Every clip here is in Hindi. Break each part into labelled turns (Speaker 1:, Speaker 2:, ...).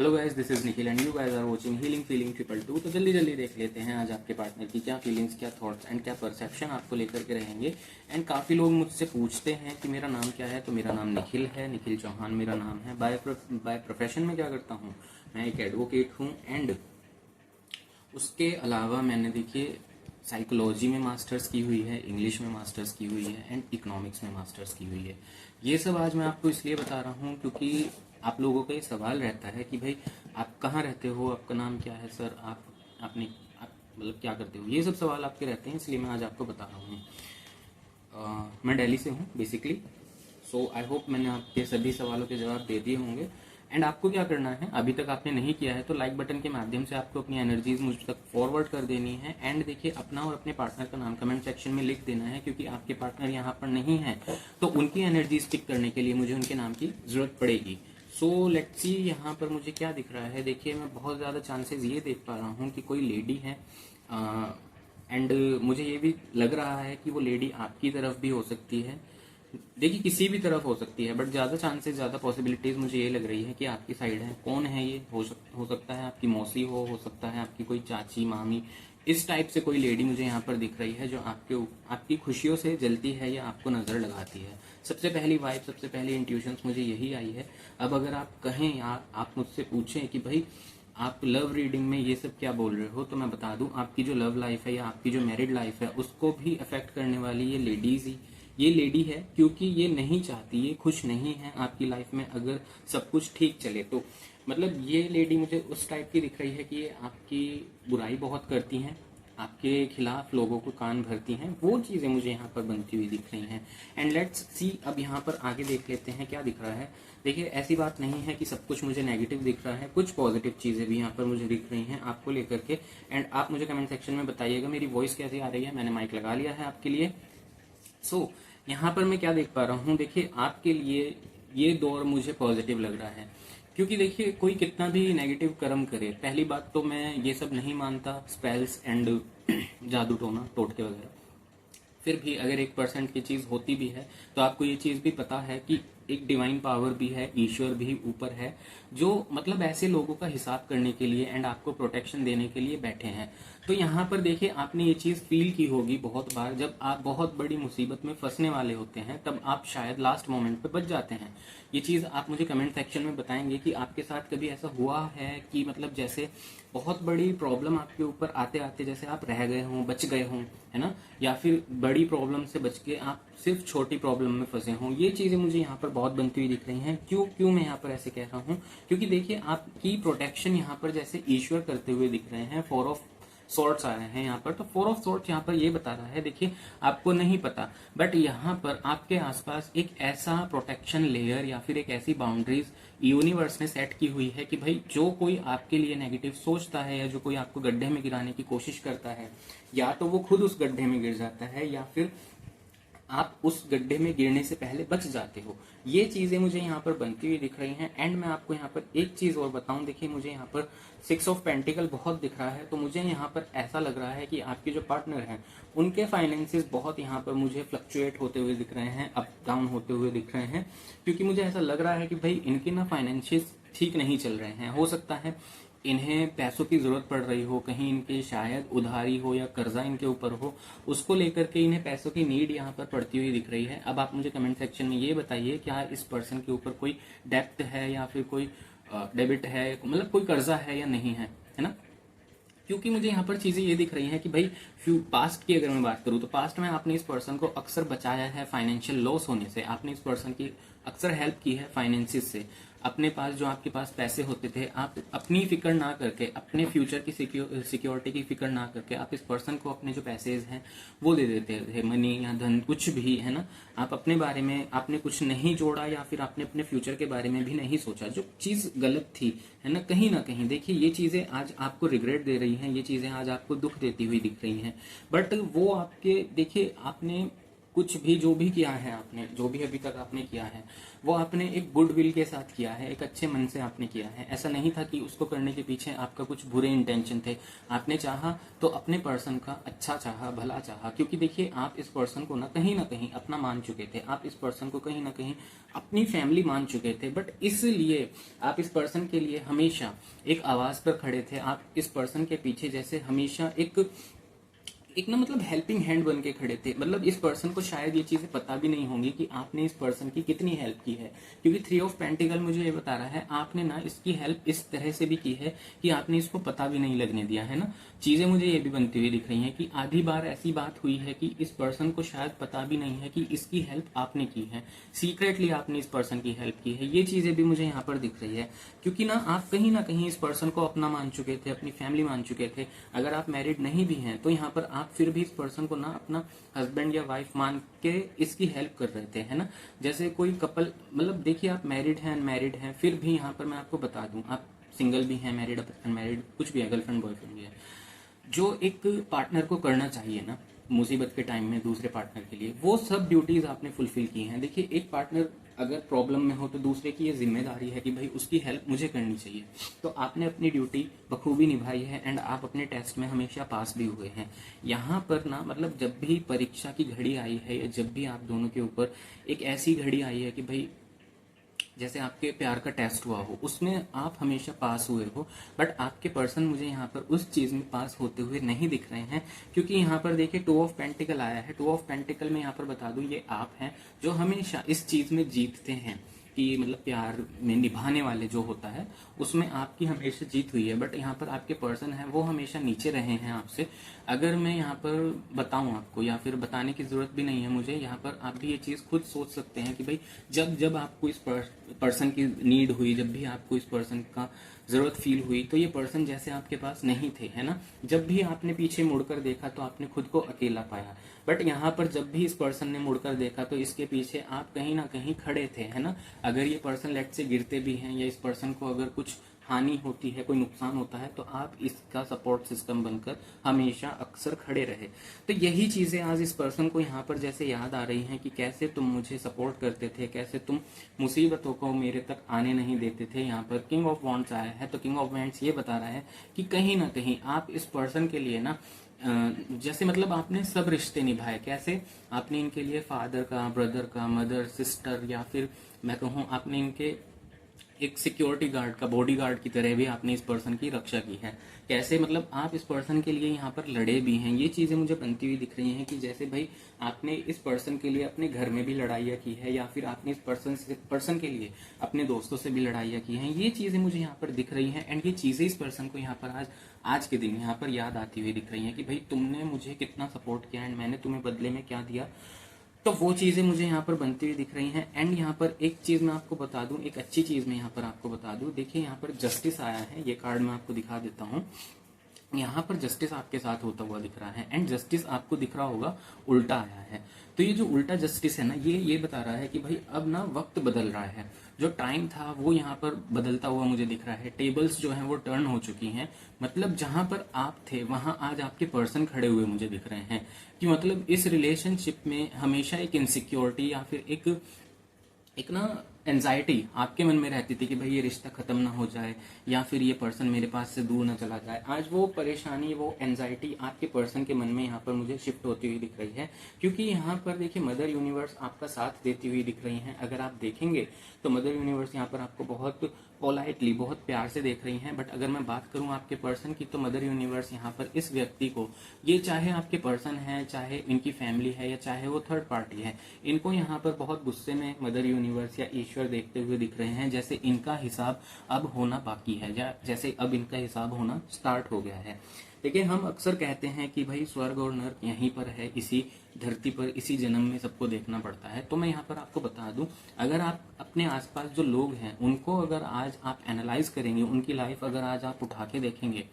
Speaker 1: Hello guys, this is Nikhil and you guys are watching healing feeling triple two. तो जल्दी जल्दी देख लेते हैं आज आपके पार्टनर की क्या फीलिंग्स, क्या थॉट्स एंड क्या परसेप्शन आपको लेकर के रहेंगे। एंड काफ़ी लोग मुझसे पूछते हैं कि मेरा नाम क्या है, तो मेरा नाम निखिल है, निखिल चौहान मेरा नाम है। बाय प्रोफेशन में क्या करता हूँ, मैं एक एडवोकेट हूँ। एंड उसके अलावा मैंने देखिए साइकोलॉजी में मास्टर्स की हुई है, इंग्लिश में मास्टर्स की हुई है एंड इकोनॉमिक्स में मास्टर्स की हुई है। ये सब आज मैं आपको इसलिए बता रहा हूँ क्योंकि आप लोगों का ये सवाल रहता है कि भाई आप कहाँ रहते हो, आपका नाम क्या है सर, आप मतलब क्या करते हो, ये सब सवाल आपके रहते हैं, इसलिए मैं आज आपको बता रहा हूँ। मैं दिल्ली से हूँ बेसिकली। सो आई होप मैंने आपके सभी सवालों के जवाब दे दिए होंगे। एंड आपको क्या करना है, अभी तक आपने नहीं किया है तो लाइक बटन के माध्यम से आपको अपनी एनर्जीज मुझ तक फॉरवर्ड कर देनी है। एंड देखिए, अपना और अपने पार्टनर का नाम कमेंट सेक्शन में लिख देना है, क्योंकि आपके पार्टनर यहाँ पर नहीं है तो उनकी एनर्जीज पिक करने के लिए मुझे उनके नाम की जरूरत पड़ेगी। सो लेट्स सी यहाँ पर मुझे क्या दिख रहा है। देखिए, मैं बहुत ज़्यादा चांसेस ये देख पा रहा हूँ कि कोई लेडी है। एंड मुझे ये भी लग रहा है कि वो लेडी आपकी तरफ भी हो सकती है। देखिए, किसी भी तरफ हो सकती है, बट ज़्यादा चांसेस, ज़्यादा पॉसिबिलिटीज मुझे ये लग रही है कि आपकी साइड है। कौन है ये, हो सकता है आपकी मौसी हो सकता है आपकी कोई चाची, मामी, इस टाइप से कोई लेडी मुझे यहाँ पर दिख रही है जो आपकी खुशियों से जलती है या आपको नज़र लगाती है। सबसे पहली वाइब, सबसे पहली इंट्यूशंस मुझे यही आई है। अब अगर आप कहें या आप मुझसे पूछें कि भाई आप लव रीडिंग में ये सब क्या बोल रहे हो, तो मैं बता दूं, आपकी जो लव लाइफ है या आपकी जो मैरिड लाइफ है उसको भी अफेक्ट करने वाली ये लेडी है, क्योंकि ये नहीं चाहती, ये खुश नहीं है आपकी लाइफ में अगर सब कुछ ठीक चले तो। मतलब ये लेडी मुझे उस टाइप की दिख रही है कि ये आपकी बुराई बहुत करती हैं, आपके खिलाफ लोगों को कान भरती हैं, वो चीज़ें मुझे यहाँ पर बनती हुई दिख रही हैं। एंड लेट्स सी, अब यहाँ पर आगे देख लेते हैं क्या दिख रहा है। देखिए, ऐसी बात नहीं है कि सब कुछ मुझे नेगेटिव दिख रहा है, कुछ पॉजिटिव चीज़ें भी यहाँ पर मुझे दिख रही हैं आपको लेकर के। एंड आप मुझे कमेंट सेक्शन में बताइएगा मेरी वॉइस कैसी आ रही है। मैंने माइक लगा लिया है आपके लिए। सो यहाँ पर मैं क्या देख पा रहा हूँ, देखिए आपके लिए ये दौर मुझे पॉजिटिव लग रहा है। क्योंकि देखिए, कोई कितना भी नेगेटिव कर्म करे, पहली बात तो मैं ये सब नहीं मानता, स्पेल्स एंड जादू टोना टोटके वगैरह। फिर भी अगर 1% की चीज़ होती भी है तो आपको ये चीज़ भी पता है कि एक डिवाइन पावर भी है, ईश्वर भी ऊपर है, जो मतलब ऐसे लोगों का हिसाब करने के लिए एंड आपको प्रोटेक्शन देने के लिए बैठे हैं। तो यहाँ पर देखिए, आपने ये चीज़ फील की होगी बहुत बार, जब आप बहुत बड़ी मुसीबत में फंसने वाले होते हैं तब आप शायद लास्ट मोमेंट पे बच जाते हैं। ये चीज़ आप मुझे कमेंट सेक्शन में बताएंगे कि आपके साथ कभी ऐसा हुआ है कि मतलब जैसे बहुत बड़ी प्रॉब्लम आपके ऊपर आते आते जैसे आप रह गए हों, बच गए हों, है ना, या फिर बड़ी प्रॉब्लम से बच के आप सिर्फ छोटी प्रॉब्लम में फंसे हों। ये चीज़ें मुझे यहाँ पर बहुत बनती हुई दिख रही हैं। क्यों क्यों मैं यहाँ पर ऐसे कह रहा हूँ, क्योंकि देखिए आपकी प्रोटेक्शन यहाँ पर जैसे ईश्वर करते हुए दिख रहे हैं। 4 ऑफ सॉर्ट्स आ रहे हैं यहाँ पर, तो 4 ऑफ सॉर्ट्स यहाँ पर ये बता रहा है, देखिए आपको नहीं पता बट यहाँ पर आपके आसपास एक ऐसा प्रोटेक्शन लेयर या फिर एक ऐसी बाउंड्रीज यूनिवर्स ने सेट की हुई है कि भाई जो कोई आपके लिए नेगेटिव सोचता है या जो कोई आपको गड्ढे में गिराने की कोशिश करता है, या तो वो खुद उस गड्ढे में गिर जाता है या फिर आप उस गड्ढे में गिरने से पहले बच जाते हो। ये चीजें मुझे यहाँ पर बनती हुई दिख रही हैं। एंड मैं आपको यहाँ पर एक चीज और बताऊं, देखिए मुझे यहाँ पर 6 ऑफ पेंटिकल बहुत दिख रहा है, तो मुझे यहाँ पर ऐसा लग रहा है कि आपके जो पार्टनर हैं उनके फाइनेंसेस बहुत यहाँ पर मुझे फ्लक्चुएट होते हुए दिख रहे हैं, अप डाउन होते हुए दिख रहे हैं। क्योंकि मुझे ऐसा लग रहा है कि भाई इनके ना फाइनेंशियस ठीक नहीं चल रहे हैं। हो सकता है इन्हें पैसों की जरूरत पड़ रही हो, कहीं इनके शायद उधारी हो या कर्जा इनके ऊपर हो, उसको लेकर के इन्हें पैसों की नीड यहाँ पर पड़ती हुई दिख रही है। अब आप मुझे कमेंट सेक्शन में ये बताइए, क्या इस पर्सन के ऊपर कोई डेप्ट है या फिर कोई डेबिट है, मतलब कोई कर्जा है या नहीं है ना। क्योंकि मुझे यहाँ पर चीजें ये दिख रही हैं कि भाई पास्ट की अगर मैं बात करूँ तो पास्ट में आपने इस पर्सन को अक्सर बचाया है फाइनेंशियल लॉस होने से, आपने इस पर्सन की अक्सर हेल्प की है फाइनेंसिस से। अपने पास जो आपके पास पैसे होते थे, आप अपनी फिक्र ना करके, अपने फ्यूचर की सिक्योरिटी की फिक्र ना करके आप इस पर्सन को अपने जो पैसे हैं वो दे देते थे, मनी या धन कुछ भी, है ना। आप अपने बारे में आपने कुछ नहीं जोड़ा या फिर आपने अपने फ्यूचर के बारे में भी नहीं सोचा, जो चीज गलत थी, है ना कहीं। देखिए, ये चीजें आज आपको रिग्रेट दे रही हैं, ये चीजें आज आपको दुख देती हुई दिख रही हैं। बट वो आपके, देखिए आपने कुछ भी जो भी किया है आपने, जो भी अभी तक आपने किया है, वो आपने एक गुड विल के साथ किया है, एक अच्छे मन से आपने किया है। ऐसा नहीं था कि उसको करने के पीछे आपका कुछ बुरे इंटेंशन थे। आपने चाहा तो अपने पर्सन का अच्छा चाहा, भला चाहा, क्योंकि देखिए आप इस पर्सन को ना कहीं अपना मान चुके थे, आप इस पर्सन को कहीं ना कहीं अपनी फैमिली मान चुके थे। बट इसलिए आप इस पर्सन के लिए हमेशा एक आवाज पर खड़े थे, आप इस पर्सन के पीछे जैसे हमेशा एक ना मतलब हेल्पिंग हैंड बन के खड़े थे। मतलब इस पर्सन को शायद ये चीजें पता भी नहीं होंगी कि आपने इस पर्सन की कितनी हेल्प की है, क्योंकि 3 ऑफ पेंटिकल मुझे ये बता रहा है आपने ना इसकी हेल्प इस तरह से भी की है कि आपने इसको पता भी नहीं लगने दिया है ना। चीजें मुझे ये भी बनती हुई दिख रही हैं कि आधी बार ऐसी बात हुई है कि इस पर्सन को शायद पता भी नहीं है कि इसकी हेल्प आपने की है, सीक्रेटली आपने इस पर्सन की हेल्प की है। ये चीजें भी मुझे यहाँ पर दिख रही है, क्योंकि ना आप कहीं ना कहीं इस पर्सन को अपना मान चुके थे, अपनी फैमिली मान चुके थे। अगर आप मैरिड नहीं भी हैं तो यहाँ पर आप फिर भी इस पर्सन को ना अपना हस्बैंड या वाइफ मान के इसकी हेल्प कर रहे थे, है ना। जैसे कोई कपल, मतलब देखिए आप मैरिड हैं, अनमैरिड हैं, फिर भी यहाँ पर मैं आपको बता दूं, आप सिंगल भी हैं, मैरिड अनमैरिड कुछ भी है, गर्लफ्रेंड बॉयफ्रेंड भी है, जो एक पार्टनर को करना चाहिए ना मुसीबत के टाइम में दूसरे पार्टनर के लिए, वो सब ड्यूटीज आपने फुलफिल की हैं। देखिए एक पार्टनर अगर प्रॉब्लम में हो तो दूसरे की ये जिम्मेदारी है कि भाई उसकी हेल्प मुझे करनी चाहिए। तो आपने अपनी ड्यूटी बखूबी निभाई है एंड आप अपने टेस्ट में हमेशा पास भी हुए हैं। यहाँ पर ना मतलब जब भी परीक्षा की घड़ी आई है या जब भी आप दोनों के ऊपर एक ऐसी घड़ी आई है कि भाई जैसे आपके प्यार का टेस्ट हुआ हो, उसमें आप हमेशा पास हुए हो, बट आपके पर्सन मुझे यहाँ पर उस चीज में पास होते हुए नहीं दिख रहे हैं। क्योंकि यहाँ पर देखिए 2 ऑफ पेंटिकल आया है। 2 ऑफ पेंटिकल में यहाँ पर बता दूं ये आप हैं जो हमेशा इस चीज में जीतते हैं कि मतलब प्यार में निभाने वाले जो होता है उसमें आपकी हमेशा जीत हुई है। बट यहाँ पर आपके पर्सन है वो हमेशा नीचे रहे हैं आपसे। अगर मैं यहाँ पर बताऊं आपको, या फिर बताने की जरूरत भी नहीं है मुझे, यहाँ पर आप भी ये चीज खुद सोच सकते हैं कि भाई जब जब आपको इस पर्सन की नीड हुई, जब भी आपको इस पर्सन का जरूरत फील हुई, तो ये पर्सन जैसे आपके पास नहीं थे, है ना। जब भी आपने पीछे मुड़कर देखा तो आपने खुद को अकेला पाया। बट यहाँ पर जब भी इस पर्सन ने मुड़कर देखा तो इसके पीछे आप कहीं ना कहीं खड़े थे, है ना। अगर ये पर्सन लेट से गिरते भी हैं या इस पर्सन को अगर कुछ हानि होती है, कोई नुकसान होता है, तो आप इसका सपोर्ट सिस्टम बनकर हमेशा अक्सर खड़े रहे। तो यही चीजें आज इस पर्सन को यहाँ पर जैसे याद आ रही हैं कि कैसे तुम मुझे सपोर्ट करते थे, कैसे तुम मुसीबतों को मेरे तक आने नहीं देते थे। यहाँ पर किंग ऑफ वॉन्ड्स आया है, तो किंग ऑफ वॉन्ड्स ये बता रहा है कि कहीं ना कहीं आप इस पर्सन के लिए ना जैसे मतलब आपने सब रिश्ते निभाए। कैसे? आपने इनके लिए फादर का, ब्रदर का, मदर, सिस्टर, या फिर मैं कहूँ आपने इनके एक सिक्योरिटी गार्ड का, बॉडी गार्ड की तरह भी आपने इस पर्सन की रक्षा की है। कैसे? मतलब आप इस पर्सन के लिए यहाँ पर लड़े भी हैं। ये चीजें मुझे बनती हुई दिख रही हैं कि जैसे भाई आपने इस पर्सन के लिए अपने घर में भी लड़ाइयाँ की है, या फिर आपने इस पर्सन के लिए अपने दोस्तों से भी लड़ाइयाँ की हैं। ये चीजें मुझे यहाँ पर दिख रही हैं एंड ये चीजें इस पर्सन को यहाँ पर आज के दिन यहाँ पर याद आती हुई दिख रही हैं कि भाई तुमने मुझे कितना सपोर्ट किया एंड मैंने तुम्हें बदले में क्या दिया। तो वो चीजें मुझे यहाँ पर बनती हुई दिख रही हैं। एंड यहाँ पर एक चीज मैं आपको बता दूं, एक अच्छी चीज मैं यहाँ पर आपको बता दूं। देखिए यहाँ पर जस्टिस आया है, ये कार्ड मैं आपको दिखा देता हूँ। यहाँ पर जस्टिस आपके साथ होता हुआ दिख रहा है एंड जस्टिस आपको दिख रहा होगा उल्टा आया है। तो ये जो उल्टा जस्टिस है ना, ये बता रहा है कि भाई अब ना वक्त बदल रहा है। जो टाइम था वो यहाँ पर बदलता हुआ मुझे दिख रहा है। टेबल्स जो हैं वो टर्न हो चुकी हैं। मतलब जहां पर आप थे वहां आज आपके पर्सन खड़े हुए मुझे दिख रहे हैं कि मतलब इस रिलेशनशिप में हमेशा एक इनसिक्योरिटी या फिर एक ना एंजाइटी आपके मन में रहती थी कि भाई ये रिश्ता खत्म ना हो जाए या फिर ये पर्सन मेरे पास से दूर ना चला जाए। आज वो परेशानी, वो एंजाइटी आपके पर्सन के मन में यहाँ पर मुझे शिफ्ट होती हुई दिख रही है, क्योंकि यहाँ पर देखिए मदर यूनिवर्स आपका साथ देती हुई दिख रही हैं। अगर आप देखेंगे तो मदर यूनिवर्स यहाँ पर आपको बहुत पोलाइटली, बहुत प्यार से देख रही हैं। बट अगर मैं बात करूं आपके पर्सन की, तो मदर यूनिवर्स यहाँ पर इस व्यक्ति को, ये चाहे आपके पर्सन है, चाहे इनकी फैमिली है, या चाहे वो थर्ड पार्टी है, इनको यहाँ पर बहुत गुस्से में मदर यूनिवर्स या ईश्वर देखते हुए दिख रहे हैं। जैसे इनका हिसाब अब होना बाकी है, जैसे अब इनका हिसाब होना स्टार्ट हो गया है। देखिए हम अक्सर कहते हैं कि भाई स्वर्ग और नर्क यहीं पर है, इसी धरती पर, इसी जन्म में सबको देखना पड़ता है। तो मैं यहाँ पर आपको बता दूं, अगर आप अपने आसपास जो लोग हैं उनको अगर आज आप एनालाइज करेंगे, उनकी लाइफ अगर आज आप उठा के देखेंगे,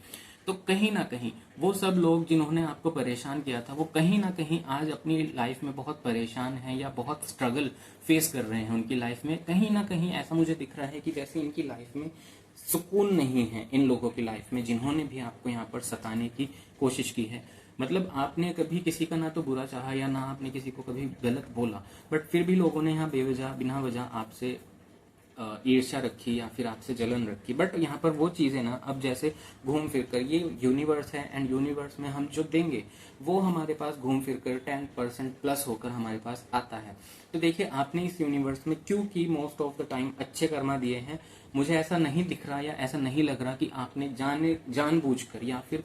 Speaker 1: तो कहीं ना कहीं वो सब लोग जिन्होंने आपको परेशान किया था, वो कहीं ना कहीं आज अपनी लाइफ में बहुत परेशान हैं या बहुत स्ट्रगल फेस कर रहे हैं उनकी लाइफ में। कहीं ना कहीं ऐसा मुझे दिख रहा है कि जैसे इनकी लाइफ में सुकून नहीं है, इन लोगों की लाइफ में जिन्होंने भी आपको यहाँ पर सताने की कोशिश की है। मतलब आपने कभी किसी का ना तो बुरा चाहा या ना आपने किसी को कभी गलत बोला, बट फिर भी लोगों ने यहाँ बेवजह बिना वजह आपसे ईर्ष्या रखी या फिर आपसे जलन रखी। बट यहाँ पर वो चीज़ें ना अब जैसे घूम फिर कर, ये यूनिवर्स है एंड यूनिवर्स में हम जो देंगे वो हमारे पास घूम फिर कर 10% प्लस होकर हमारे पास आता है। तो देखिए आपने इस यूनिवर्स में क्योंकि मोस्ट ऑफ द टाइम अच्छे कर्मा दिए हैं, मुझे ऐसा नहीं दिख रहा या ऐसा नहीं लग रहा कि आपने जानबूझकर या फिर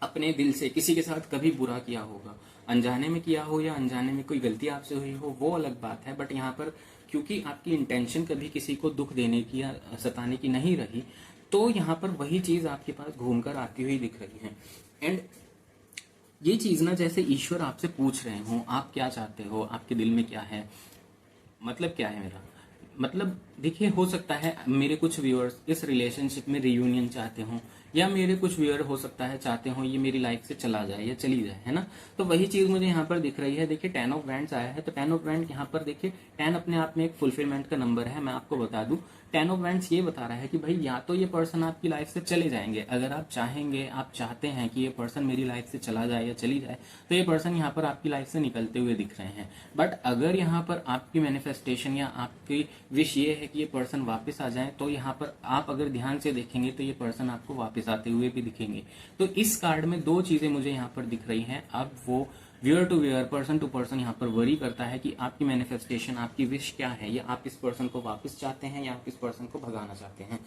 Speaker 1: अपने दिल से किसी के साथ कभी बुरा किया होगा। अनजाने में किया हो या अनजाने में कोई गलती आपसे हुई हो वो अलग बात है, बट यहाँ पर क्योंकि आपकी इंटेंशन कभी किसी को दुख देने की या सताने की नहीं रही, तो यहाँ पर वही चीज आपके पास घूमकर आती हुई दिख रही है। एंड ये चीज ना जैसे ईश्वर आपसे पूछ रहे हो आप क्या चाहते हो, आपके दिल में क्या है, मतलब क्या है मेरा मतलब। देखिए हो सकता है मेरे कुछ व्यूअर्स इस रिलेशनशिप में रियूनियन चाहते हो, या मेरे कुछ व्यूअर हो सकता है चाहते हो ये मेरी लाइफ से चला जाए या चली जाए, है ना। तो वही चीज मुझे यहाँ पर दिख रही है। देखिए 10 ऑफ वैंड्स आया है, तो 10 ऑफ वैंड यहाँ पर देखिए 10 अपने आप में एक फुलफिलमेंट का नंबर है। मैं आपको बता दूं 10 ऑफ वैंड्स ये बता रहा है कि भाई या तो ये पर्सन आपकी लाइफ से चले जाएंगे, अगर आप चाहेंगे, आप चाहते हैं कि ये पर्सन मेरी लाइफ से चला जाए या चली जाए, तो ये पर्सन यहाँ पर आपकी लाइफ से निकलते हुए दिख रहे हैं। बट अगर यहाँ पर आपकी मैनिफेस्टेशन या आपकी विश ये है कि ये पर्सन वापस आ जाए, तो यहाँ पर आप अगर ध्यान से देखेंगे तो ये पर्सन आपको वापस आते हुए भी दिखेंगे। तो इस कार्ड में दो चीजें मुझे यहाँ पर दिख रही हैं। अब वो viewer to viewer, person to person यहाँ पर वरी करता है कि आपकी मैनिफेस्टेशन, आपकी विश क्या है, या आप इस पर्सन को वापस चाहते हैं या आप इस पर्सन को भगाना चाहते हैं।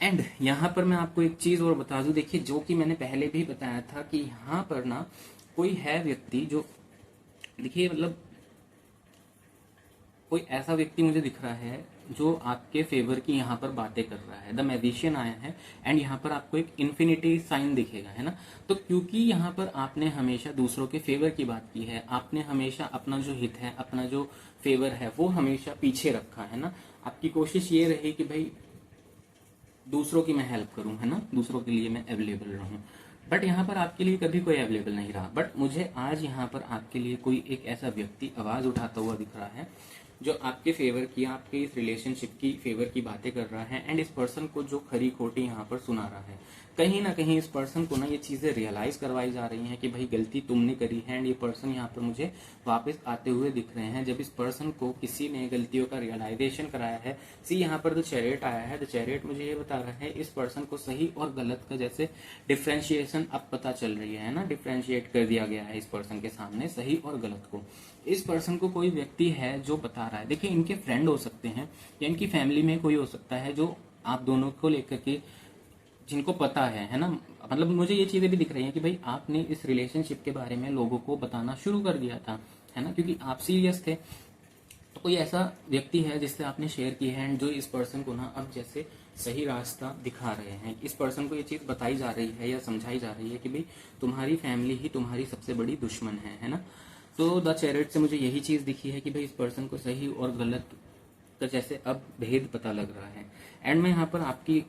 Speaker 1: एंड यहाँ पर मैं आपको एक चीज और बता दूं, देखिए जो कि मैंने पहले भी बताया था कि यहाँ पर ना कोई है व्यक्ति जो, देखिए मतलब कोई ऐसा व्यक्ति मुझे दिख रहा है जो आपके फेवर की यहाँ पर बातें कर रहा है। द मैजिशियन आया है एंड यहाँ पर आपको एक इन्फिनिटी साइन दिखेगा, है ना। तो क्योंकि यहाँ पर आपने हमेशा दूसरों के फेवर की बात की है, आपने हमेशा अपना जो हित है, अपना जो फेवर है वो हमेशा पीछे रखा है ना। आपकी कोशिश ये रही कि भाई दूसरों की मैं हेल्प करूं, है ना, दूसरों के लिए मैं अवेलेबल रहूं। बट यहाँ पर आपके लिए कभी कोई अवेलेबल नहीं रहा। बट मुझे आज यहाँ पर आपके लिए कोई एक ऐसा व्यक्ति आवाज उठाता हुआ दिख रहा है जो आपके फेवर की, आपके इस रिलेशनशिप की फेवर की बातें कर रहा है एंड इस पर्सन को जो खरी खोटी यहाँ पर सुना रहा है। कहीं ना कहीं इस पर्सन को ना ये चीजें रियलाइज करवाई जा रही हैं कि भाई गलती तुमने करी है। एंड ये पर्सन यहाँ पर मुझे वापस आते हुए दिख रहे हैं जब इस पर्सन को किसी ने गलतियों का रियलाइजेशन कराया है। सी यहाँ पर द चैरियट आया है। द चैरियट मुझे ये बता रहा है इस पर्सन को सही और गलत का जैसे डिफ्रेंशिएशन अब पता चल रही है ना, डिफ्रेंशिएट कर दिया गया है इस पर्सन के सामने सही और गलत को। इस पर्सन को कोई व्यक्ति है जो बता रहा है, देखिए इनके फ्रेंड हो सकते हैं या इनकी फैमिली में कोई हो सकता है जो आप दोनों को लेकर के जिनको पता है ना। मतलब मुझे ये चीजें भी दिख रही हैं कि भाई आपने इस रिलेशनशिप के बारे में लोगों को बताना शुरू कर दिया था, है ना, क्योंकि आप सीरियस थे। तो कोई ऐसा व्यक्ति है जिससे आपने शेयर की है एंड जो इस पर्सन को ना अब जैसे सही रास्ता दिखा रहे हैं। इस पर्सन को ये चीज बताई जा रही है या समझाई जा रही है कि भाई तुम्हारी फैमिली ही तुम्हारी सबसे बड़ी दुश्मन है ना। तो द चैरियट से मुझे यही चीज दिखी है कि भाई इस पर्सन को सही और गलत का जैसे अब भेद पता लग रहा है। एंड में यहाँ पर आपकी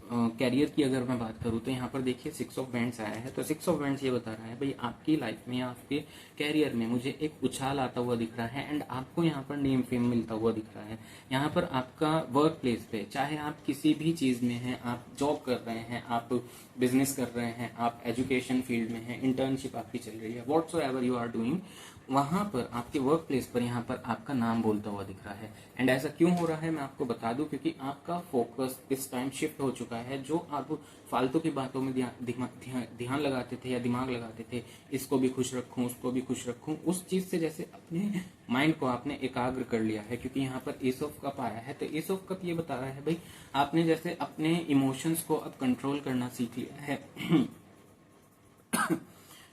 Speaker 1: कैरियर की अगर मैं बात करूँ तो यहाँ पर देखिए 6 ऑफ वैंड्स आया है। तो 6 ऑफ वैंड्स ये बता रहा है भाई आपकी लाइफ में या आपके कैरियर में मुझे एक उछाल आता हुआ दिख रहा है एंड आपको यहाँ पर नेम फेम मिलता हुआ दिख रहा है। यहाँ पर आपका वर्क प्लेस पे, चाहे आप किसी भी चीज में हैं, आप जॉब कर रहे हैं, आप बिजनेस कर रहे हैं, आप एजुकेशन फील्ड में हैं, इंटर्नशिप आपकी चल रही है, व्हाटसोएवर यू आर डूइंग, वहां पर आपके वर्क प्लेस पर यहाँ पर आपका नाम बोलता हुआ दिख रहा है। एंड ऐसा क्यों हो रहा है मैं आपको बता दूं, क्योंकि आपका फोकस इस टाइम शिफ्ट हो चुका है। जो आप फालतू की बातों में ध्यान लगाते थे या दिमाग लगाते थे, इसको भी खुश रखूं, उसको भी खुश रखूं, उस चीज से जैसे अपने माइंड को आपने एकाग्र कर लिया है। क्योंकि यहाँ पर एस ऑफ कप आया है, तो एस ऑफ कप ये बता रहा है भाई आपने जैसे अपने इमोशंस को अब कंट्रोल करना सीख लिया है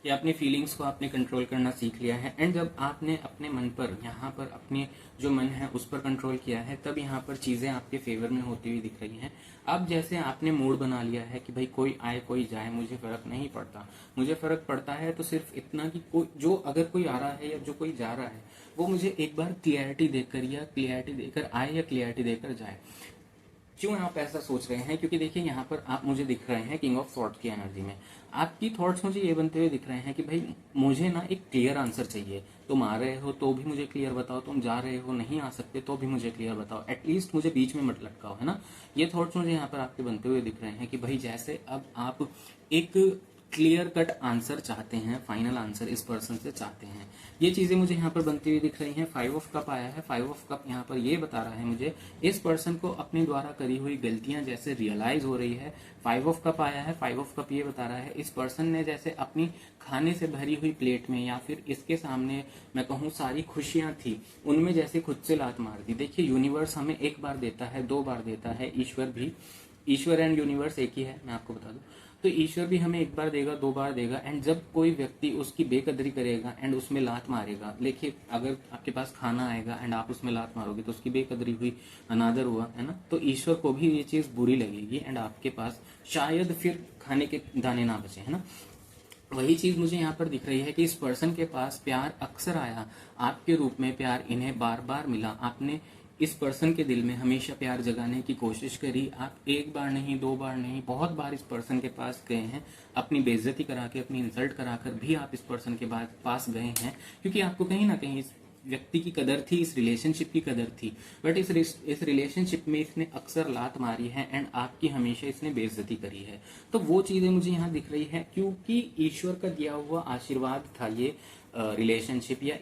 Speaker 1: या अपनी फीलिंग्स को आपने कंट्रोल करना सीख लिया है। एंड जब आपने अपने मन पर, यहाँ पर अपने जो मन है उस पर कंट्रोल किया है, तब यहाँ पर चीजें आपके फेवर में होती हुई दिख रही हैं। अब जैसे आपने मूड बना लिया है कि भाई कोई आए कोई जाए मुझे फर्क नहीं पड़ता, मुझे फर्क पड़ता है तो सिर्फ इतना कि कोई जो अगर कोई आ रहा है या जो कोई जा रहा है वो मुझे एक बार क्लियरिटी देकर या क्लियरिटी देकर आए या क्लियरिटी देकर जाए। क्यों आप ऐसा सोच रहे हैं? क्योंकि देखिए यहाँ पर आप मुझे दिख रहे हैं किंग ऑफ थॉट्स की एनर्जी में। आपकी थॉट्स मुझे ये बनते हुए दिख रहे हैं कि भाई मुझे ना एक क्लियर आंसर चाहिए। तुम आ रहे हो तो भी मुझे क्लियर बताओ, तुम जा रहे हो नहीं आ सकते तो भी मुझे क्लियर बताओ, एटलीस्ट मुझे बीच में मत लटकाओ, है ना। ये थॉट्स मुझे यहाँ पर आपके बनते हुए दिख रहे हैं कि भाई जैसे अब आप एक क्लियर कट आंसर चाहते हैं, फाइनल आंसर इस पर्सन से चाहते हैं। ये चीजें मुझे यहाँ पर बनती हुई दिख रही हैं। 5 ऑफ कप आया है। 5 ऑफ कप यहाँ पर ये बता रहा है मुझे इस पर्सन को अपने द्वारा करी हुई गलतियां जैसे रियलाइज हो रही है। 5 ऑफ कप आया है। 5 ऑफ कप ये बता रहा है इस पर्सन ने जैसे अपनी खाने से भरी हुई प्लेट में या फिर इसके सामने मैं कहूँ सारी खुशियां थी, उनमें जैसे खुद से लात मार दी। देखिए यूनिवर्स हमें एक बार देता है, 2 बार देता है, ईश्वर भी, ईश्वर एंड यूनिवर्स एक ही है, मैं आपको बता दूं। तो ईश्वर भी हमें 1 बार देगा, 2 बार देगा, एंड जब कोई व्यक्ति उसकी बेकदरी करेगा एंड उसमें लात मारेगा, देखिए अगर आपके पास खाना आएगा एंड आप उसमें लात मारोगे तो उसकी बेकदरी हुई, अनादर हुआ, है ना। तो ईश्वर को भी ये चीज बुरी लगेगी एंड आपके पास शायद फिर खाने के दाने ना बचे, है ना। वही चीज मुझे यहाँ पर दिख रही है कि इस पर्सन के पास प्यार अक्सर आया, आपके रूप में प्यार इन्हें बार बार मिला। आपने इस पर्सन के दिल में हमेशा प्यार जगाने की कोशिश करी। आप 1 बार नहीं, 2 बार नहीं, बहुत बार इस पर्सन के पास गए हैं, अपनी बेइज्जती करा के, अपनी इंसल्ट कराकर भी आप इस पर्सन के पास गए हैं, क्योंकि आपको कहीं ना कहीं इस व्यक्ति की कदर थी, इस रिलेशनशिप की कदर थी। बट इस रिलेशनशिप में इसने अक्सर लात मारी है एंड आपकी हमेशा इसने बेइज्जती करी है। तो वो चीजें मुझे यहाँ दिख रही है, क्योंकि ईश्वर का दिया हुआ आशीर्वाद था ये रिलेशनशिप, या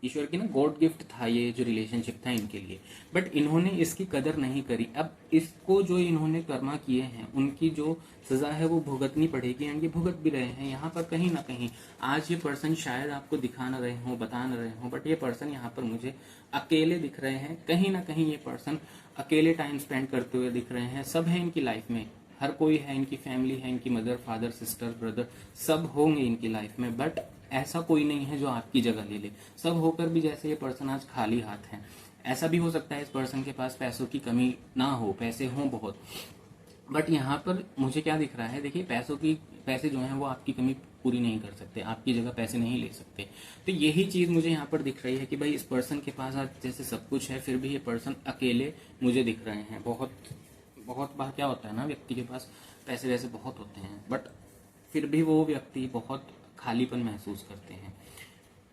Speaker 1: ईश्वर की ना गॉड गिफ्ट था ये जो रिलेशनशिप था इनके लिए। बट इन्होंने इसकी कदर नहीं करी। अब इसको जो इन्होंने कर्मा किए हैं उनकी जो सजा है वो भुगतनी पड़ेगी, एंड ये भुगत भी रहे हैं। यहाँ पर कहीं ना कहीं आज ये पर्सन शायद आपको दिखा ना रहे हो, बता ना रहे हो, बट ये पर्सन यहाँ पर मुझे अकेले दिख रहे हैं। कहीं ना कहीं ये पर्सन अकेले टाइम स्पेंड करते हुए दिख रहे हैं। सब है इनकी लाइफ में, हर कोई है, इनकी फैमिली है, इनकी मदर, फादर, सिस्टर, ब्रदर, सब होंगे इनकी लाइफ में, बट ऐसा कोई नहीं है जो आपकी जगह ले ले। सब होकर भी जैसे ये पर्सन आज खाली हाथ है। ऐसा भी हो सकता है इस पर्सन के पास पैसों की कमी ना हो, पैसे हों बहुत, बट यहाँ पर मुझे क्या दिख रहा है, देखिए पैसे जो हैं वो आपकी कमी पूरी नहीं कर सकते, आपकी जगह पैसे नहीं ले सकते। तो यही चीज मुझे यहाँ पर दिख रही है कि भाई इस पर्सन के पास आज जैसे सब कुछ है, फिर भी ये पर्सन अकेले मुझे दिख रहे हैं। बहुत बार क्या होता है ना, व्यक्ति के पास पैसे वैसे बहुत होते हैं, बट फिर भी वो व्यक्ति बहुत खालीपन महसूस करते हैं,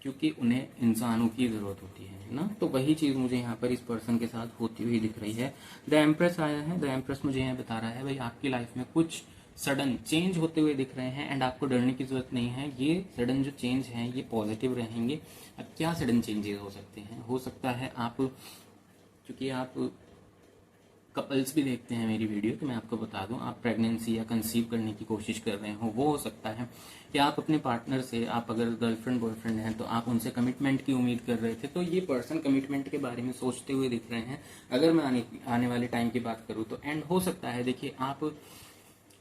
Speaker 1: क्योंकि उन्हें इंसानों की जरूरत होती है ना। तो वही चीज मुझे यहाँ पर इस पर्सन के साथ होती हुई दिख रही है। द एम्प्रेस आया है। द एम्प्रेस मुझे यहाँ बता रहा है भाई आपकी लाइफ में कुछ सडन चेंज होते हुए दिख रहे हैं, एंड आपको डरने की जरूरत नहीं है। ये सडन जो चेंज है ये पॉजिटिव रहेंगे। अब क्या सडन चेंजेस हो सकते हैं, हो सकता है आप, क्योंकि आप कपल्स भी देखते हैं मेरी वीडियो, तो मैं आपको बता दूं, आप प्रेगनेंसी या कंसीव करने की कोशिश कर रहे हो, वो हो सकता है। या आप अपने पार्टनर से, आप अगर गर्लफ्रेंड बॉयफ्रेंड हैं तो आप उनसे कमिटमेंट की उम्मीद कर रहे थे, तो ये पर्सन कमिटमेंट के बारे में सोचते हुए दिख रहे हैं। अगर मैं आने वाले टाइम की बात करूँ तो, एंड हो सकता है, देखिए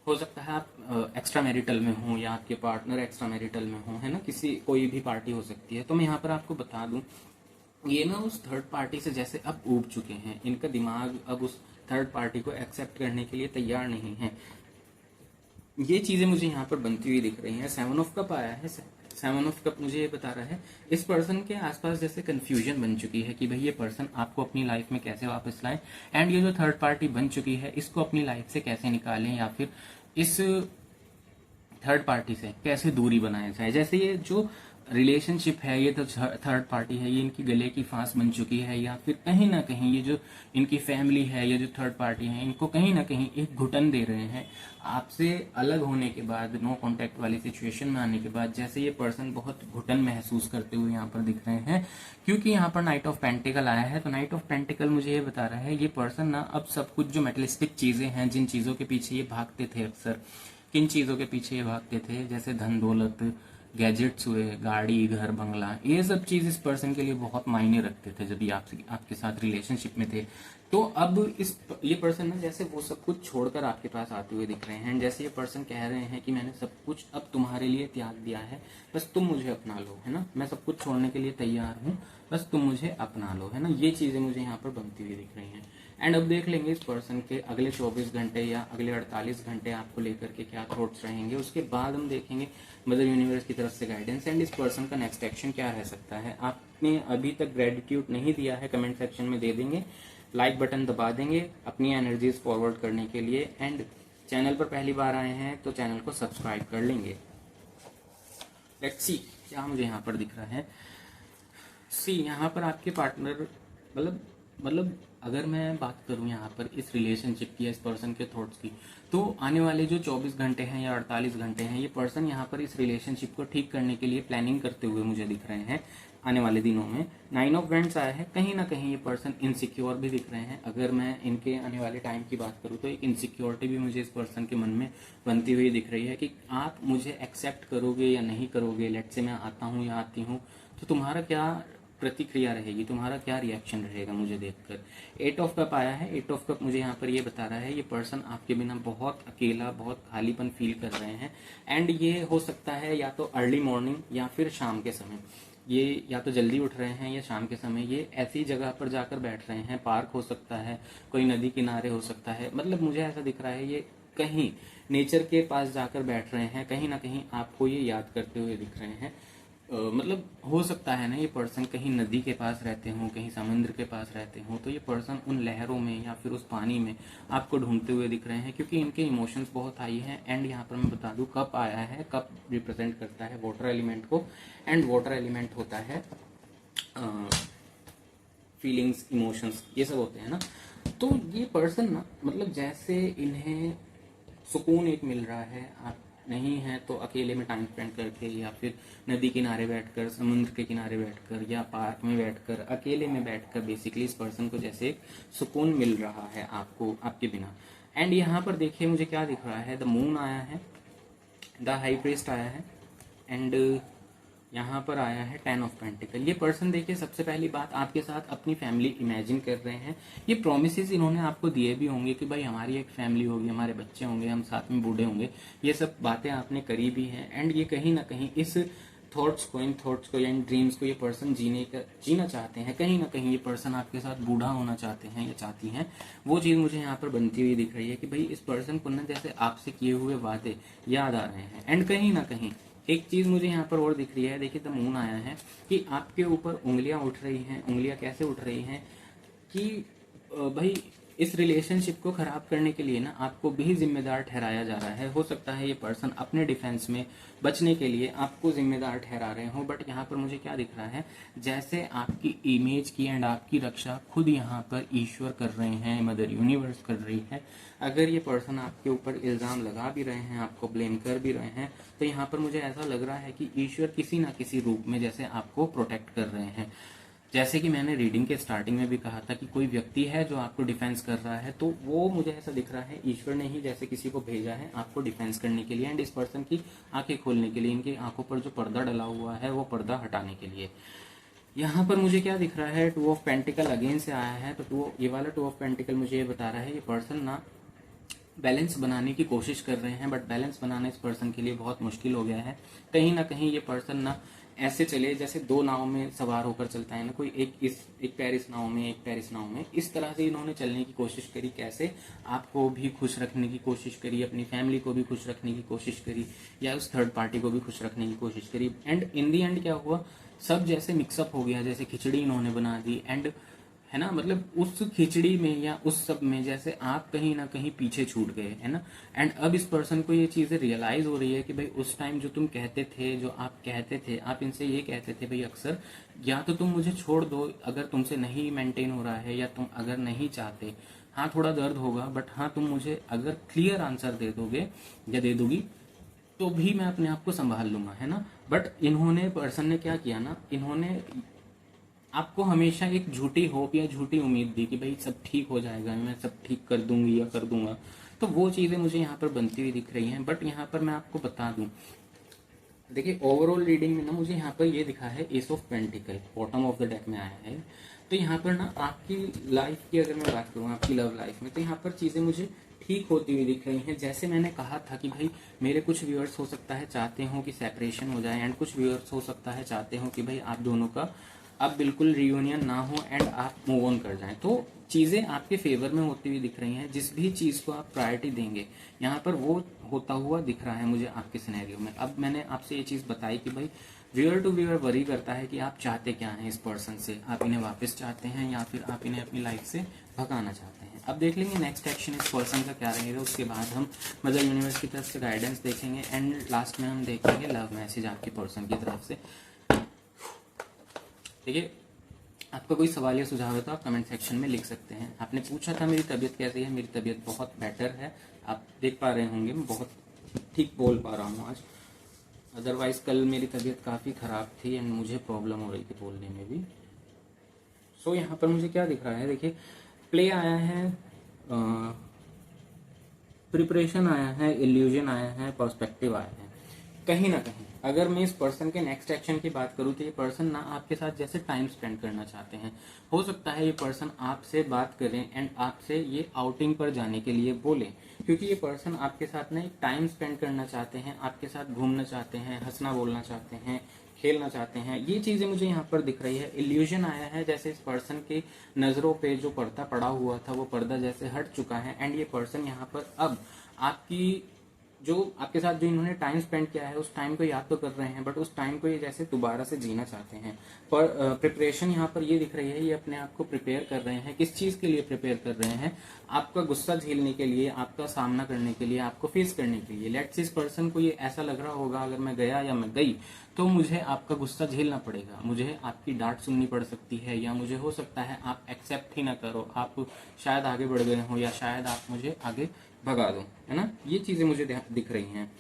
Speaker 1: हो सकता है आप एक्स्ट्रा मैरिटल में हो या आपके पार्टनर एक्स्ट्रा मैरिटल में हो, है ना, कोई भी पार्टी हो सकती है। तो मैं यहाँ पर आपको बता दूं, ये ना उस थर्ड पार्टी से जैसे अब ऊब चुके हैं, इनका दिमाग अब उस थर्ड पार्टी को एक्सेप्ट करने के लिए तैयार नहीं है। ये चीजें मुझे यहाँ पर बनती हुई दिख रही हैं। 7 ऑफ कप आया है। 7 ऑफ कप मुझे ये बता रहा है इस पर्सन के आसपास जैसे कंफ्यूजन बन चुकी है कि भाई ये पर्सन आपको अपनी लाइफ में कैसे वापस लाए, एंड ये जो थर्ड पार्टी बन चुकी है इसको अपनी लाइफ से कैसे निकालें, या फिर इस थर्ड पार्टी से कैसे दूरी बनाया जाए। जैसे ये जो रिलेशनशिप है, ये तो थर्ड पार्टी है, ये इनकी गले की फांस बन चुकी है, या फिर कहीं ना कहीं ये जो इनकी फैमिली है, ये जो थर्ड पार्टी है, इनको कहीं ना कहीं एक घुटन दे रहे हैं। आपसे अलग होने के बाद, नो कांटेक्ट वाली सिचुएशन में आने के बाद, जैसे ये पर्सन बहुत घुटन महसूस करते हुए यहाँ पर दिख रहे हैं, क्योंकि यहाँ पर नाइट ऑफ पेंटिकल आया है। तो नाइट ऑफ पेंटिकल मुझे ये बता रहा है ये पर्सन ना अब सब कुछ जो मेटलिस्टिक चीजें हैं, जिन चीजों के पीछे ये भागते थे अक्सर, किन चीजों के पीछे ये भागते थे, जैसे धन दौलत, गैजेट्स हुए, गाड़ी, घर, बंगला, ये सब चीज इस पर्सन के लिए बहुत मायने रखते थे जब ये आपके साथ रिलेशनशिप में थे। तो अब ये पर्सन ना जैसे वो सब कुछ छोड़कर आपके पास आते हुए दिख रहे हैं। जैसे ये पर्सन कह रहे हैं कि मैंने सब कुछ अब तुम्हारे लिए त्याग दिया है, बस तुम मुझे अपना लो, है ना, मैं सब कुछ छोड़ने के लिए तैयार हूँ, बस तुम मुझे अपना लो, है ना। ये चीजें मुझे यहाँ पर बनती हुई दिख रही हैं। एंड अब देख लेंगे इस पर्सन के अगले 24 घंटे या अगले 48 घंटे आपको लेकर के क्या थॉट्स रहेंगे। उसके बाद हम देखेंगे मदर यूनिवर्स की तरफ से गाइडेंस, एंड इस पर्सन का नेक्स्ट एक्शन क्या रह सकता है। आपने अभी तक ग्रेटिट्यूड नहीं दिया है, कमेंट सेक्शन में दे देंगे, लाइक बटन दबा देंगे अपनी एनर्जीज फॉरवर्ड करने के लिए, एंड चैनल पर पहली बार आए हैं तो चैनल को सब्सक्राइब कर लेंगे। लेट्स सी क्या मुझे यहाँ पर दिख रहा है। सी यहाँ पर आपके पार्टनर मतलब अगर मैं बात करूं यहाँ पर इस रिलेशनशिप की या इस पर्सन के थॉट्स की, तो आने वाले जो 24 घंटे हैं या 48 घंटे हैं, ये पर्सन यहाँ पर इस रिलेशनशिप को ठीक करने के लिए प्लानिंग करते हुए मुझे दिख रहे हैं आने वाले दिनों में। 9 ऑफ वेंट्स आया है, कहीं ना कहीं ये पर्सन इनसिक्योर भी दिख रहे हैं। अगर मैं इनके आने वाले टाइम की बात करूँ तो एक इनसिक्योरिटी भी मुझे इस पर्सन के मन में बनती हुई दिख रही है कि आप मुझे एक्सेप्ट करोगे या नहीं करोगे। लेट से मैं आता हूँ या आती हूँ तो तुम्हारा क्या प्रतिक्रिया रहेगी, तुम्हारा क्या रिएक्शन रहेगा मुझे देखकर। 8 ऑफ कप आया है। 8 ऑफ कप मुझे यहाँ पर ये बता रहा है ये पर्सन आपके बिना बहुत अकेला, बहुत खालीपन फील कर रहे हैं। एंड ये हो सकता है या तो अर्ली मॉर्निंग या फिर शाम के समय, ये या तो जल्दी उठ रहे हैं या शाम के समय ये ऐसी जगह पर जाकर बैठ रहे हैं। पार्क हो सकता है, कोई नदी किनारे हो सकता है, मतलब मुझे ऐसा दिख रहा है ये कहीं नेचर के पास जाकर बैठ रहे हैं। कहीं ना कहीं आपको ये याद करते हुए दिख रहे हैं। मतलब हो सकता है ना ये पर्सन कहीं नदी के पास रहते हों, कहीं समुद्र के पास रहते हों, तो ये पर्सन उन लहरों में या फिर उस पानी में आपको ढूंढते हुए दिख रहे हैं, क्योंकि इनके इमोशंस बहुत हाई हैं। एंड यहाँ पर मैं बता दूं कप आया है, कप रिप्रेजेंट करता है वाटर एलिमेंट को, एंड वाटर एलिमेंट होता है फीलिंग्स, इमोशंस, ये सब होते हैं ना। तो ये पर्सन ना मतलब जैसे इन्हें सुकून एक मिल रहा है, आप नहीं है तो अकेले में टाइम स्पेंड करके, या फिर नदी किनारे बैठकर, समुद्र के किनारे बैठकर, या पार्क में बैठकर, अकेले में बैठकर बेसिकली इस पर्सन को जैसे सुकून मिल रहा है आपको आपके बिना। एंड यहाँ पर देखिए मुझे क्या दिख रहा है, द मून आया है, द हाई प्रीस्ट आया है, एंड यहाँ पर आया है 10 ऑफ पेंटिकल। ये पर्सन देखिए सबसे पहली बात आपके साथ अपनी फैमिली इमेजिन कर रहे हैं। ये प्रोमिसेस इन्होंने आपको दिए भी होंगे कि भाई हमारी एक फैमिली होगी, हमारे बच्चे होंगे, हम साथ में बूढ़े होंगे, ये सब बातें आपने करी भी हैं। एंड ये कहीं ना कहीं इस थॉट्स को, इन थॉट्स को या इन ड्रीम्स को ये पर्सन जीना चाहते हैं। कहीं ना कहीं ये पर्सन आपके साथ बूढ़ा होना चाहते हैं या चाहती हैं। वो चीज़ मुझे यहाँ पर बनती हुई दिख रही है कि भाई इस पर्सन को ना जैसे आपसे किए हुए वादे याद आ रहे हैं। एंड कहीं ना कहीं एक चीज मुझे यहाँ पर और दिख रही है, देखिए द मून आया है कि आपके ऊपर उंगलियां उठ रही हैं। उंगलियां कैसे उठ रही हैं कि भाई इस रिलेशनशिप को खराब करने के लिए ना आपको भी जिम्मेदार ठहराया जा रहा है। हो सकता है ये पर्सन अपने डिफेंस में बचने के लिए आपको जिम्मेदार ठहरा रहे हो, बट यहाँ पर मुझे क्या दिख रहा है, जैसे आपकी इमेज की एंड आपकी रक्षा खुद यहाँ पर ईश्वर कर रहे हैं, मदर यूनिवर्स कर रही है। अगर ये पर्सन आपके ऊपर इल्ज़ाम लगा भी रहे हैं, आपको ब्लेम कर भी रहे हैं, तो यहाँ पर मुझे ऐसा लग रहा है कि ईश्वर किसी ना किसी रूप में जैसे आपको प्रोटेक्ट कर रहे हैं। जैसे कि मैंने रीडिंग के स्टार्टिंग में भी कहा था कि कोई व्यक्ति है जो आपको डिफेंस कर रहा है, तो वो मुझे ऐसा दिख रहा है ईश्वर ने ही जैसे किसी को भेजा है आपको डिफेंस करने के लिए, एंड इस पर्सन की आंखें खोलने के लिए, इनकी आंखों पर जो पर्दा डला हुआ है वो पर्दा हटाने के लिए। यहाँ पर मुझे क्या दिख रहा है, 2 ऑफ पेंटिकल अगेन से आया है। तो ये वाला 2 ऑफ पेंटिकल मुझे ये बता रहा है ये पर्सन ना बैलेंस बनाने की कोशिश कर रहे हैं, बट बैलेंस बनाना इस पर्सन के लिए बहुत मुश्किल हो गया है। कहीं ना कहीं ये पर्सन ना ऐसे चले जैसे 2 नाव में सवार होकर चलता है ना कोई, एक पैर इस नाव में, एक पैर इस नाव में, इस तरह से इन्होंने चलने की कोशिश करी। कैसे आपको भी खुश रखने की कोशिश करी, अपनी फैमिली को भी खुश रखने की कोशिश करी, या उस थर्ड पार्टी को भी खुश रखने की कोशिश करी। एंड इन दी एंड क्या हुआ, सब जैसे मिक्सअप हो गया, जैसे खिचड़ी इन्होंने बना दी। एंड है ना, मतलब उस खिचड़ी में या उस सब में जैसे आप कहीं ना कहीं पीछे छूट गए, है ना। एंड अब इस पर्सन को ये चीजें रियलाइज हो रही है कि भाई उस टाइम जो तुम कहते थे, जो आप कहते थे, आप इनसे ये कहते थे भाई अक्सर, या तो तुम मुझे छोड़ दो अगर तुमसे नहीं मेंटेन हो रहा है, या तुम अगर नहीं चाहते, हाँ थोड़ा दर्द होगा, बट हाँ तुम मुझे अगर क्लियर आंसर दे दोगे या दे दोगी तो भी मैं अपने आप को संभाल लूंगा, है ना। बट इन्होंने, पर्सन ने क्या किया ना, इन्होंने आपको हमेशा एक झूठी होप या झूठी उम्मीद दी कि भाई सब ठीक हो जाएगा, मैं सब ठीक कर दूंगी या कर दूंगा। तो वो चीजें मुझे यहाँ पर बनती हुई दिख रही हैं। बट यहाँ पर मैं आपको बता दूं, देखिए ओवरऑल रीडिंग में ना मुझे यहाँ पर ये दिखा है S of pentacle, bottom of the deck में आया है। तो यहाँ पर ना आपकी लाइफ की अगर मैं बात करूँ, आपकी लव लाइफ में, तो यहाँ पर चीजें मुझे ठीक होती हुई दिख रही हैं। जैसे मैंने कहा था कि भाई मेरे कुछ व्यूअर्स हो सकता है चाहते हो कि सेपरेशन हो जाए, एंड कुछ व्यूअर्स हो सकता है चाहते हो कि भाई आप दोनों का अब बिल्कुल रियूनियन ना हो एंड आप मूव ऑन कर जाएं। तो चीजें आपके फेवर में होती हुई दिख रही हैं। जिस भी चीज को आप प्रायोरिटी देंगे यहाँ पर वो होता हुआ दिख रहा है मुझे आपके सिनेरियो में। अब मैंने आपसे ये चीज बताई कि भाई व्यूअर टू व्यूअर वरी करता है कि आप चाहते क्या हैं इस पर्सन से, आप इन्हें वापस चाहते हैं या फिर आप इन्हें अपनी लाइफ से भगाना चाहते हैं। अब देख लेंगे नेक्स्ट एक्शन इस पर्सन का क्या रहेगा, उसके बाद हम मदर यूनिवर्स की तरफ से गाइडेंस देखेंगे, एंड लास्ट में हम देखेंगे लव मैसेज आपके पर्सन की तरफ से। देखिए आपका कोई सवाल या सुझाव है तो आप कमेंट सेक्शन में लिख सकते हैं। आपने पूछा था मेरी तबीयत कैसी है, मेरी तबीयत बहुत बेटर है, आप देख पा रहे होंगे मैं बहुत ठीक बोल पा रहा हूँ आज। अदरवाइज कल मेरी तबीयत काफ़ी ख़राब थी एंड मुझे प्रॉब्लम हो रही थी बोलने में भी। सो यहाँ पर मुझे क्या दिख रहा है, देखिए प्ले आया है, प्रिपरेशन आया है, इल्यूजन आया है, पर्सपेक्टिव आया है। कहीं ना कहीं अगर मैं इस पर्सन के नेक्स्ट एक्शन की बात करूं तो ये पर्सन ना आपके साथ जैसे टाइम स्पेंड करना चाहते हैं। हो सकता है ये पर्सन आपसे बात करें एंड आपसे ये आउटिंग पर जाने के लिए बोले, क्योंकि ये पर्सन आपके साथ ना एक टाइम स्पेंड करना चाहते हैं, आपके साथ घूमना चाहते हैं, हंसना बोलना चाहते हैं, खेलना चाहते हैं। ये चीजें मुझे यहाँ पर दिख रही है। इल्यूजन आया है जैसे इस पर्सन की नजरों पे जो पर्दा पड़ा हुआ था वो पर्दा जैसे हट चुका है एंड ये पर्सन यहाँ पर अब आपकी जो आपके साथ जो इन्होंने टाइम स्पेंड किया है उस टाइम को याद तो कर रहे हैं, बट उस टाइम को ये जैसे दोबारा से जीना चाहते हैं। पर प्रिपरेशन यहाँ पर ये दिख रही है, ये अपने आप को प्रिपेयर कर रहे हैं। किस चीज के लिए प्रिपेयर कर रहे हैं? आपका गुस्सा झेलने के लिए, आपका सामना करने के लिए, आपको फेस करने के लिए। लेट्स इस पर्सन को ये ऐसा लग रहा होगा अगर मैं गया या मैं गई तो मुझे आपका गुस्सा झेलना पड़ेगा, मुझे आपकी डांट सुननी पड़ सकती है, या मुझे हो सकता है आप एक्सेप्ट ही ना करो, आप शायद आगे बढ़ गए हो, या शायद आप मुझे आगे भगा दो, है ना। ये चीजें मुझे दिख रही हैं।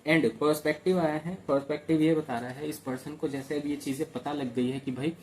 Speaker 1: एंड पर्सपेक्टिव आया है। पर्सपेक्टिव ये बता रहा है इस पर्सन को जैसे अब ये चीजें पता लग गई है कि भाई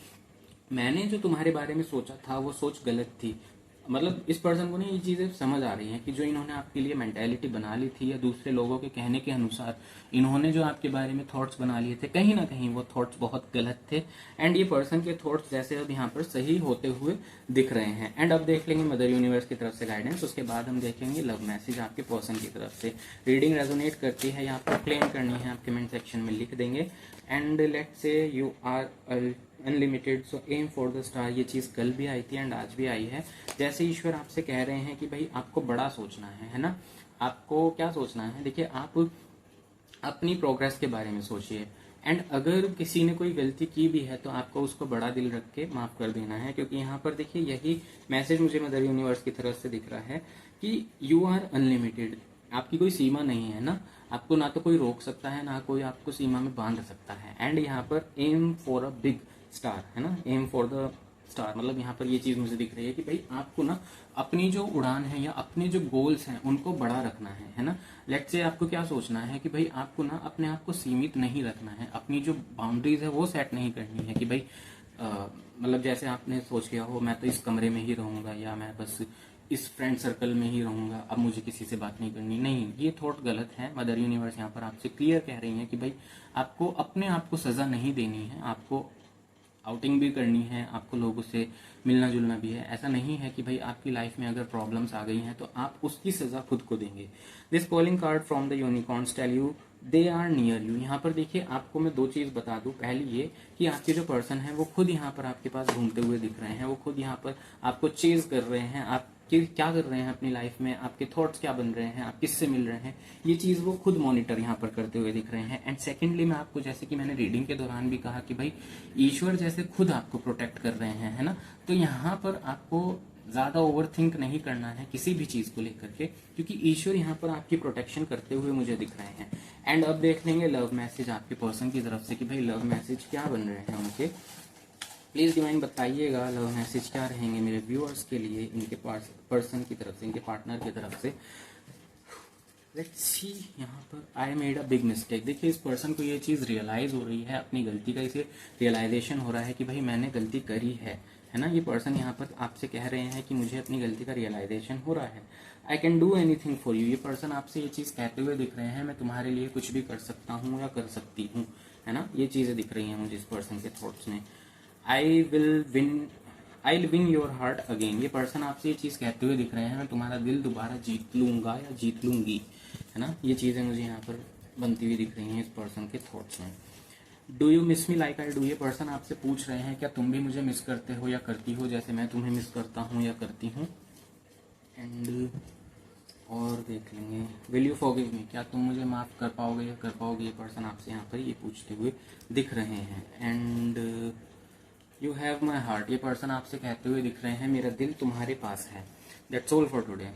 Speaker 1: मैंने जो तुम्हारे बारे में सोचा था वो सोच गलत थी। मतलब इस पर्सन को ना ये चीजें समझ आ रही हैं कि जो इन्होंने आपके लिए मेंटेलिटी बना ली थी या दूसरे लोगों के कहने के अनुसार इन्होंने जो आपके बारे में थॉट्स बना लिए थे, कहीं ना कहीं वो थॉट्स बहुत गलत थे एंड ये पर्सन के थॉट्स जैसे अब यहाँ पर सही होते हुए दिख रहे हैं। एंड अब देख लेंगे मदर यूनिवर्स की तरफ से गाइडेंस, उसके बाद हम देखेंगे लव मैसेज आपके पर्सन की तरफ से। रीडिंग रेजोनेट करती है या आपको क्लेम करनी है आप कमेंट सेक्शन में लिख देंगे। And let's say you are unlimited so M for the star. ये चीज़ कल भी आई थी एंड आज भी आई है। जैसे ईश्वर आपसे कह रहे हैं कि भाई आपको बड़ा सोचना है ना। आपको क्या सोचना है? देखिए आप अपनी प्रोग्रेस के बारे में सोचिए एंड अगर किसी ने कोई गलती की भी है तो आपको उसको बड़ा दिल रख के माफ कर देना है, क्योंकि यहाँ पर देखिए यही मैसेज मुझे मदर यूनिवर्स की तरफ से दिख रहा है कि यू आर अनलिमिटेड। आपकी कोई सीमा नहीं है ना, आपको ना तो कोई रोक सकता है ना कोई आपको सीमा में बांध सकता है। एंड यहाँ पर M for a big star, है ना, एम फॉर द स्टार। मतलब यहाँ पर ये चीज मुझे दिख रही है कि भाई आपको ना अपनी जो उड़ान है या अपने जो गोल्स हैं उनको बड़ा रखना है ना। लेट्स से आपको क्या सोचना है कि भाई आपको ना अपने आप को सीमित नहीं रखना है, अपनी जो बाउंड्रीज है वो सेट नहीं करनी है कि भाई मतलब जैसे आपने सोच लिया हो मैं तो इस कमरे में ही रहूंगा या मैं बस इस फ्रेंड सर्कल में ही रहूंगा, अब मुझे किसी से बात नहीं करनी। नहीं, ये थॉट गलत है। मदर यूनिवर्स यहाँ पर आपसे क्लियर कह रही है कि भाई आपको अपने आप को सजा नहीं देनी है, आपको आउटिंग भी करनी है, आपको लोगों से मिलना जुलना भी है। ऐसा नहीं है कि भाई आपकी लाइफ में अगर प्रॉब्लम्स आ गई हैं तो आप उसकी सजा खुद को देंगे। This calling card from the unicorns tell you they are near you. यहाँ पर देखिए आपको मैं दो चीज बता दूं। पहली ये कि आपके जो पर्सन है वो खुद यहाँ पर आपके पास घूमते हुए दिख रहे हैं, वो खुद यहाँ पर आपको चेज कर रहे हैं। आप क्या कर रहे हैं अपनी लाइफ में, आपके थॉट्स क्या बन रहे हैं, आप किससे मिल रहे हैं, ये चीज वो खुद मॉनिटर यहाँ पर करते हुए दिख रहे हैं। एंड सेकेंडली मैं आपको जैसे कि मैंने रीडिंग के दौरान भी कहा कि भाई ईश्वर जैसे खुद आपको प्रोटेक्ट कर रहे हैं, है ना। तो यहाँ पर आपको ज्यादा ओवर थिंक नहीं करना है किसी भी चीज को लेकर के, क्योंकि ईश्वर यहाँ पर आपकी प्रोटेक्शन करते हुए मुझे दिख रहे हैं। एंड अब देख लेंगे लव मैसेज आपके पर्सन की तरफ से कि भाई लव मैसेज क्या बन रहे हैं उनके। प्लीज डिवाइन बताइएगा लव मैसेज क्या रहेंगे मेरे व्यूअर्स के लिए इनके पर्सन की तरफ से, इनके पार्टनर की तरफ से। लेट्स सी, यहाँ पर I made a big mistake. देखिए इस पर्सन को ये चीज रियलाइज हो रही है, अपनी गलती का इसे रियलाइजेशन हो रहा है कि भाई मैंने गलती करी है ना। ये पर्सन यहाँ पर आपसे कह रहे हैं कि मुझे अपनी गलती का रियलाइजेशन हो रहा है। I can do anything for you. ये पर्सन आपसे ये चीज कहते हुए दिख रहे हैं मैं तुम्हारे लिए कुछ भी कर सकता हूँ या कर सकती हूँ, है ना। ये चीजें दिख रही हैं मुझे इस पर्सन के थॉट्स में। I will win your heart again. ये पर्सन आपसे ये चीज कहते हुए दिख रहे हैं मैं तुम्हारा दिल दोबारा जीत लूंगा या जीत लूंगी, है ना। ये चीजें मुझे यहाँ पर बनती हुई दिख रही हैं इस पर्सन के थॉट्स में। Do you miss me like I do. ये पर्सन आपसे पूछ रहे हैं क्या तुम भी मुझे मिस करते हो या करती हो जैसे मैं तुम्हें मिस करता हूँ या करती हूँ। एंड और देख लेंगे विल यू फॉरगिव मी। क्या तुम मुझे माफ कर पाओगे या कर पाओगे। ये पर्सन आपसे यहाँ पर ये पूछते हुए दिख रहे हैं। And you have my heart. ये पर्सन आपसे कहते हुए दिख रहे हैं मेरा दिल तुम्हारे पास है। That's all for today.